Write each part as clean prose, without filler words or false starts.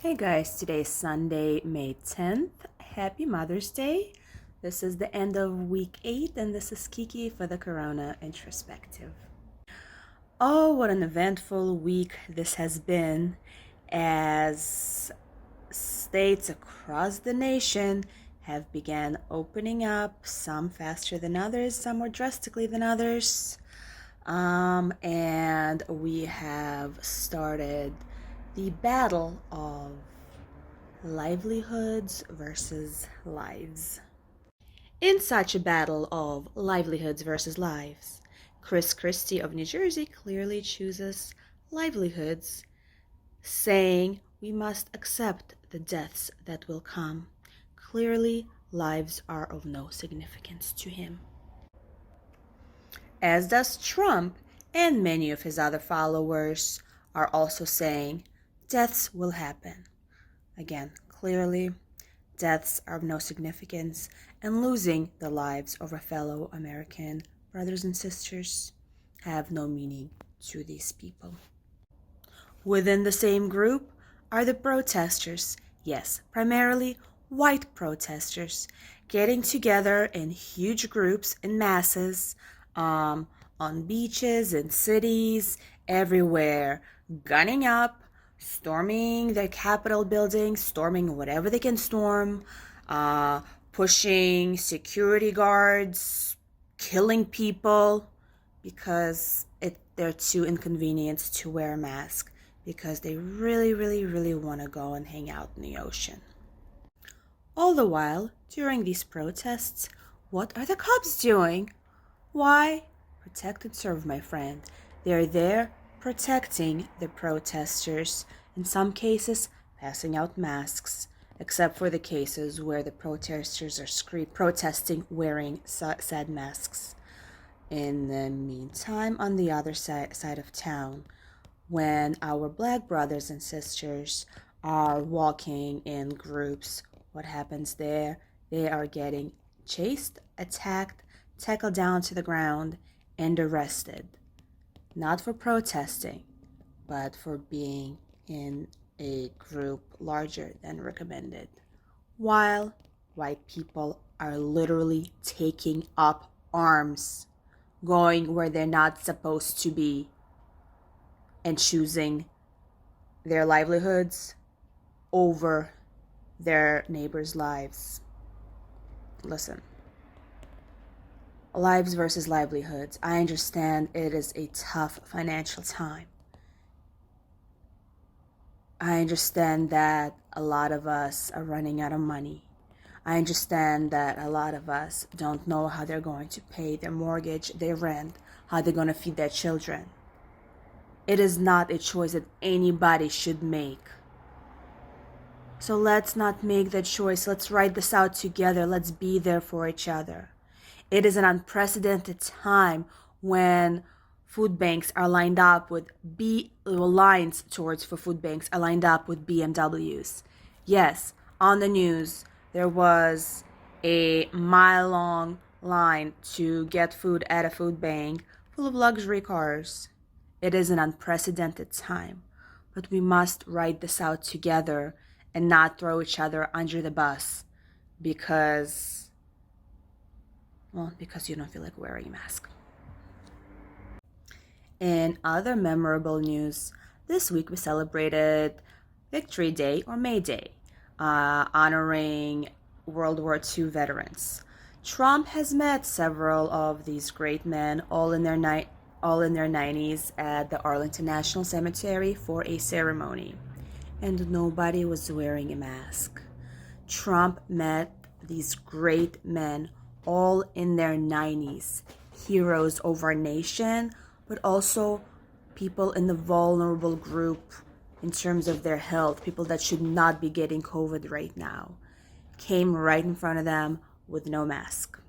Hey guys, today is Sunday, May 10th. Happy Mother's Day. This is the end of week 8 and this is Kiki for the Corona Introspective. Oh, what an eventful week this has been as states across the nation have begun opening up, some faster than others, some more drastically than others. And we have started the battle of livelihoods versus lives. In such a battle of livelihoods versus lives, Chris Christie of New Jersey clearly chooses livelihoods, saying we must accept the deaths that will come. Clearly, lives are of no significance to him. As does Trump, and many of his other followers are also saying deaths will happen. Again, clearly, deaths are of no significance, and losing the lives of our fellow American brothers and sisters have no meaning to these people. Within the same group are the protesters, yes, primarily white protesters, getting together in huge groups and masses on beaches and cities, everywhere, gunning up, storming the Capitol building, storming whatever they can storm, pushing security guards, killing people because they're too inconvenienced to wear a mask because they really want to go and hang out in the ocean. All the while, during these protests, what are the cops doing? Why? Protect and serve, my friend. They're there protecting the protesters, in some cases passing out masks, except for the cases where the protesters are protesting wearing said masks. In the meantime, on the other side of town, when our black brothers and sisters are walking in groups, what happens there? They are getting chased, attacked, tackled down to the ground, and arrested. Not for protesting, but for being in a group larger than recommended. While white people are literally taking up arms, going where they're not supposed to be, and choosing their livelihoods over their neighbors' lives. Listen. Lives versus livelihoods. I understand it is a tough financial time. I understand that a lot of us are running out of money. I understand that a lot of us don't know how they're going to pay their mortgage, their rent, how they're going to feed their children. It is not a choice that anybody should make. So let's not make that choice. Let's write this out together. Let's be there for each other. It is an unprecedented time when food banks are lined up with lines for food banks are lined up with BMWs. Yes, on the news there was a mile-long line to get food at a food bank full of luxury cars. It is an unprecedented time, but we must write this out together and not throw each other under the bus because you don't feel like wearing a mask. In other memorable news, this week we celebrated Victory Day or May Day, honoring World War II veterans. Trump has met several of these great men, all in their 90s, at the Arlington National Cemetery for a ceremony, and nobody was wearing a mask. Trump met these great men, all in their 90s, heroes of our nation, but also people in the vulnerable group in terms of their health, people that should not be getting COVID right now, came right in front of them with no mask.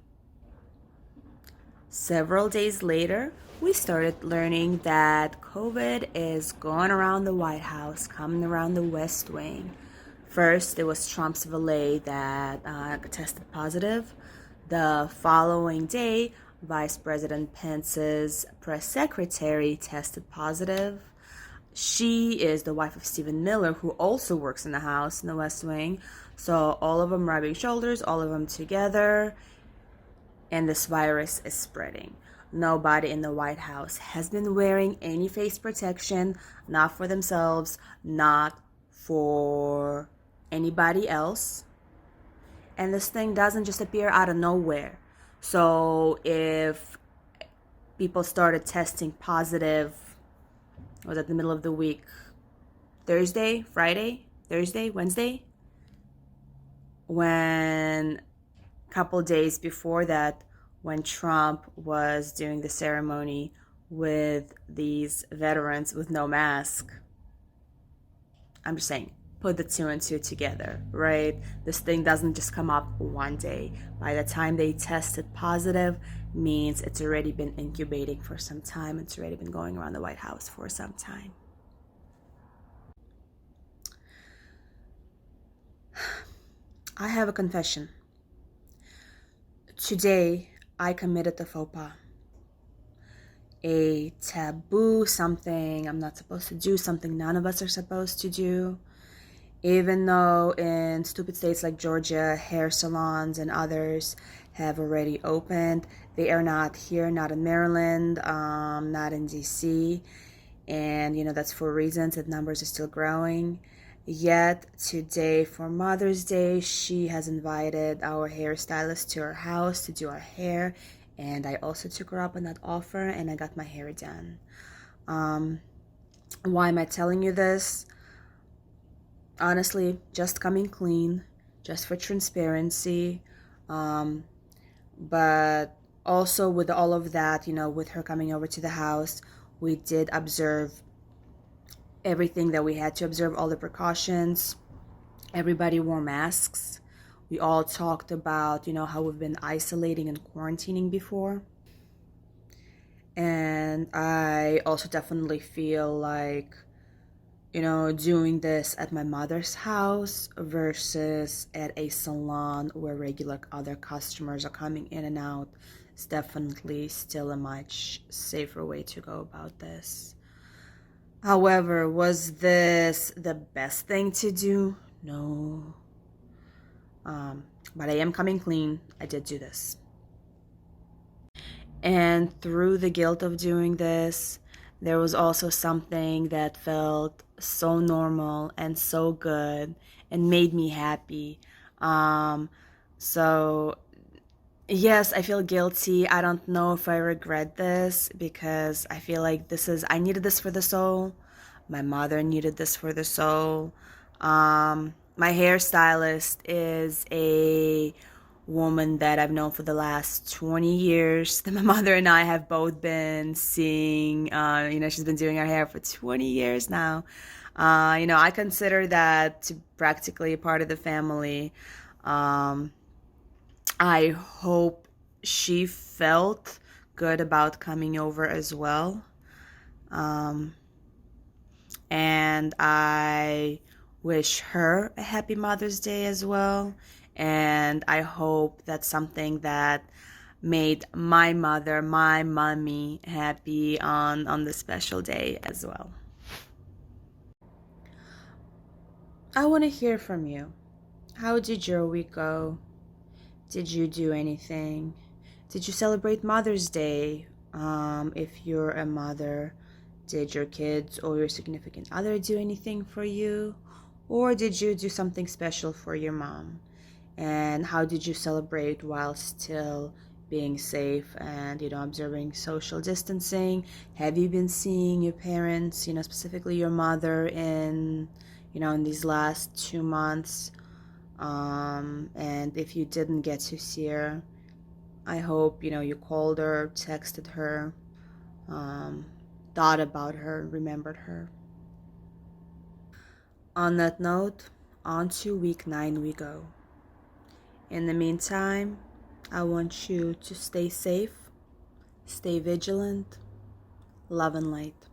Several days later, we started learning that COVID is going around the White House, coming around the West Wing. First, it was Trump's valet that tested positive. The following day, Vice President Pence's press secretary tested positive. she is the wife of Stephen Miller, who also works in the house in the West Wing. So all of them rubbing shoulders, all of them together, and this virus is spreading. Nobody in the White House has been wearing any face protection, not for themselves, not for anybody else. And this thing doesn't just appear out of nowhere. So if people started testing positive, was at the middle of the week, Thursday, Friday, Thursday, Wednesday, when a couple days before that, when Trump was doing the ceremony with these veterans with no mask. I'm just saying, put the two and two together, right? This thing doesn't just come up one day. By the time they tested positive, means it's already been incubating for some time. It's already been going around the White House for some time. I have a confession. Today, I committed the faux pas. A taboo, something I'm not supposed to do, something none of us are supposed to do. Even though in stupid states like Georgia, hair salons and others have already opened, they are not here, not in Maryland, not in DC. And, that's for reasons that numbers are still growing. Yet today, for Mother's Day, she has invited our hairstylist to her house to do our hair. And I also took her up on that offer and I got my hair done. Why am I telling you this? Honestly, just coming clean, just for transparency. But also with all of that, with her coming over to the house, we did observe everything that we had to observe, all the precautions. Everybody wore masks. We all talked about, how we've been isolating and quarantining before. And I also definitely feel like, doing this at my mother's house versus at a salon where regular other customers are coming in and out is definitely still a much safer way to go about this. However, was this the best thing to do? No. But I am coming clean. I did do this. And through the guilt of doing this, there was also something that felt so normal and so good and made me happy. So yes, I feel guilty. I don't know if I regret this because I feel like I needed this for the soul. My mother needed this for the soul. My hairstylist is a woman that I've known for the last 20 years. That my mother and I have both been seeing. She's been doing her hair for 20 years now. I consider that to practically a part of the family. I hope she felt good about coming over as well. And I wish her a happy Mother's Day as well. And I hope that's something that made my mother, my mommy, happy on this special day as well. I want to hear from you. How did your week go? Did you do anything? Did you celebrate Mother's Day? If you're a mother, did your kids or your significant other do anything for you? Or did you do something special for your mom? And how did you celebrate while still being safe and, observing social distancing? Have you been seeing your parents, specifically your mother in these last 2 months? And if you didn't get to see her, I hope, you called her, texted her, thought about her, remembered her. On that note, on to week 9 we go. In the meantime, I want you to stay safe, stay vigilant, love and light.